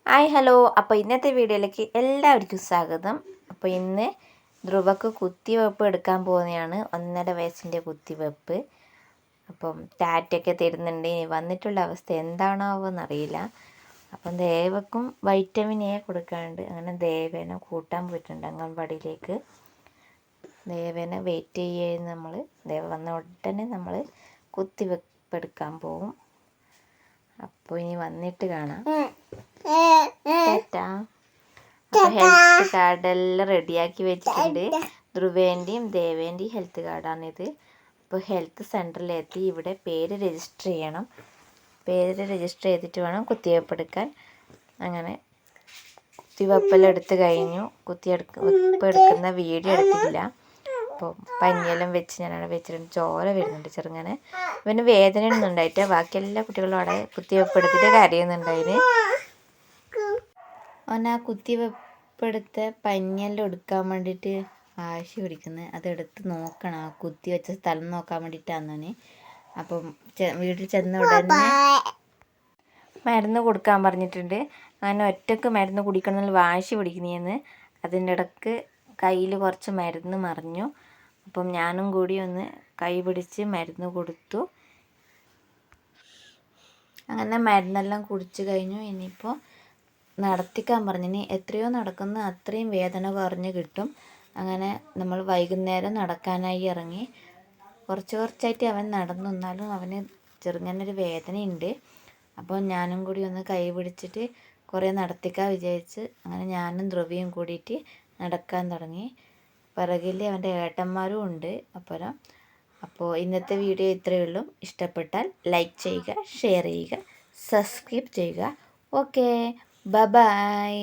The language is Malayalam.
Hi hello. അപ്പോൾ ഇന്നത്തെ വീഡിയോയിലേക്ക് എല്ലാവർക്കും സ്വാഗതം. അപ്പോൾ ഇന്ന് ധ്രുവക്ക് കുത്തിവെപ്പ് എടുക്കാൻ പോകുന്നതാണ്. 1.5 വയസ്സിൻ്റെ കുത്തിവെപ്പ്. അപ്പം ടാറ്റൊക്കെ തരുന്നുണ്ട്. ഇനി വന്നിട്ടുള്ള അവസ്ഥ എന്താണാവോ എന്നറിയില്ല. അപ്പം ദേവക്കും വൈറ്റമിൻ എ കൊടുക്കാനുണ്ട്. അങ്ങനെ ദേവേനെ കൂട്ടാൻ പോയിട്ടുണ്ട് അംഗൻവാടിയിലേക്ക്. ദേവേനെ വെയിറ്റ് ചെയ്യുന്ന നമ്മൾ ദേവ വന്ന ഉടനെ നമ്മൾ കുത്തിവെപ്പ് എടുക്കാൻ പോകും. അപ്പോൾ ഇനി വന്നിട്ട് കാണാം. അപ്പോൾ ഹെൽത്ത് കാർഡെല്ലാം റെഡിയാക്കി വെച്ചിട്ടുണ്ട്. ധ്രുവേൻ്റെയും ദേവേൻ്റെയും ഹെൽത്ത് കാർഡാണിത്. അപ്പോൾ ഹെൽത്ത് സെൻറ്ററിലെത്തി ഇവിടെ പേര് രജിസ്റ്റർ ചെയ്യണം. പേര് രജിസ്റ്റർ ചെയ്തിട്ട് വേണം കുത്തിവെപ്പ് എടുക്കാൻ. അങ്ങനെ കുത്തിവെപ്പെല്ലാം എടുത്ത് കഴിഞ്ഞു. കുത്തിവെപ്പ് എടുക്കുന്ന വീഡിയോ എടുത്തിട്ടില്ല. അപ്പോൾ പനിയെല്ലാം വെച്ച് ഞാനവിടെ വെച്ചിട്ടുണ്ട്. ചോര വരുന്നുണ്ട് ചെറുങ്ങനെ. ഇവന് വേദനയൊന്നും ഉണ്ടായിട്ട് ബാക്കി എല്ലാ കുട്ടികളും അവിടെ കുത്തിവെപ്പ് എടുത്തിട്ട് കരയുന്നുണ്ടായിന്. അവൻ ആ കുത്തിവെപ്പെടുത്ത പനിയെല്ലാം എടുക്കാൻ വേണ്ടിയിട്ട് വാശി പിടിക്കുന്നത്. അതെടുത്ത് നോക്കണം. ആ കുത്തി വെച്ച സ്ഥലം നോക്കാൻ വേണ്ടിയിട്ടാണ്. അപ്പം വീട്ടിൽ ചെന്ന ഉടനെ മരുന്ന് കൊടുക്കാൻ പറഞ്ഞിട്ടുണ്ട്. അങ്ങനെ ഒറ്റക്ക് മരുന്ന് കുടിക്കണമെന്ന് വാശി പിടിക്കുന്നതെന്ന്. അതിൻ്റെ ഇടയ്ക്ക് കയ്യിൽ കുറച്ച് മരുന്ന് മറിഞ്ഞു. അപ്പം ഞാനും കൂടി ഒന്ന് കൈ പിടിച്ച് മരുന്ന് കൊടുത്തു. അങ്ങനെ മരുന്നെല്ലാം കുടിച്ച് കഴിഞ്ഞു. ഇനിയിപ്പോൾ നടത്തിക്കാൻ പറഞ്ഞിന്. എത്രയോ നടക്കുന്ന അത്രയും വേദന കുറഞ്ഞ് കിട്ടും. അങ്ങനെ നമ്മൾ വൈകുന്നേരം നടക്കാനായി ഇറങ്ങി. കുറച്ചായിട്ട് അവൻ നടന്നു. എന്നാലും അവന് ചെറുങ്ങനൊരു വേദനയുണ്ട്. അപ്പോൾ ഞാനും കൂടി ഒന്ന് കൈ പിടിച്ചിട്ട് കുറേ നടത്തിക്കാൻ വിചാരിച്ച് അങ്ങനെ ഞാനും ധ്രുവയും കൂടിയിട്ട് നടക്കാൻ തുടങ്ങി. പിറകിൽ അവൻ്റെ ഏട്ടന്മാരും ഉണ്ട്. അപ്പോൾ ഇന്നത്തെ വീഡിയോ ഇത്രയേ ഉള്ളൂ. ഇഷ്ടപ്പെട്ടാൽ ലൈക്ക് ചെയ്യുക, ഷെയർ ചെയ്യുക, സബ്സ്ക്രൈബ് ചെയ്യുക. Okay, by.